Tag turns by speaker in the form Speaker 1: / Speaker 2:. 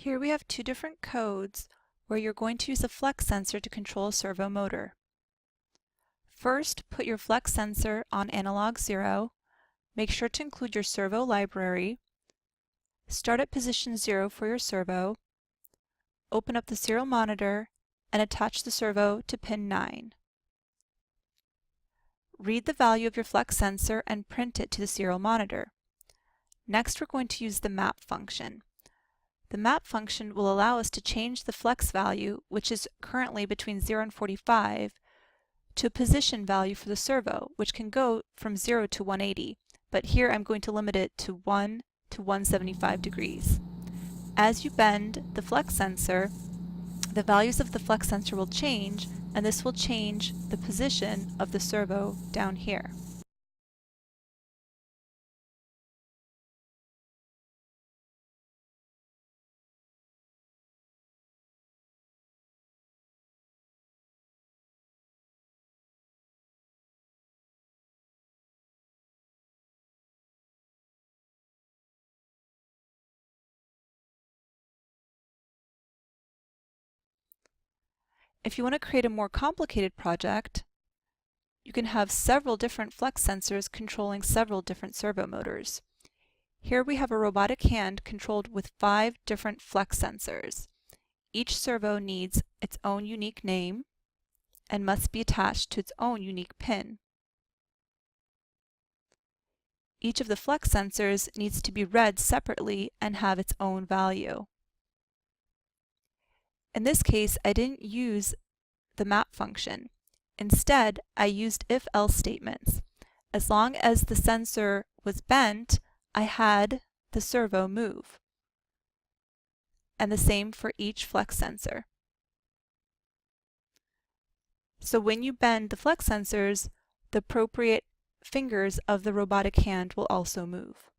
Speaker 1: Here we have two different codes where you're going to use a flex sensor to control a servo motor. First, put your flex sensor on analog 0. Make sure to include your servo library. Start at position 0 for your servo. Open up the serial monitor and attach the servo to pin 9. Read the value of your flex sensor and print it to the serial monitor. Next, we're going to use the map function. The map function will allow us to change the flex value, which is currently between 0 and 45, to a position value for the servo, which can go from 0 to 180, but here I'm going to limit it to 1 to 175 degrees. As you bend the flex sensor, the values of the flex sensor will change, and this will change the position of the servo down here. If you want to create a more complicated project, you can have several different flex sensors controlling several different servo motors. Here we have a robotic hand controlled with 5 different flex sensors. Each servo needs its own unique name and must be attached to its own unique pin. Each of the flex sensors needs to be read separately and have its own value. In this case, I didn't use the map function. Instead, I used if-else statements. As long as the sensor was bent, I had the servo move. And the same for each flex sensor. So when you bend the flex sensors, the appropriate fingers of the robotic hand will also move.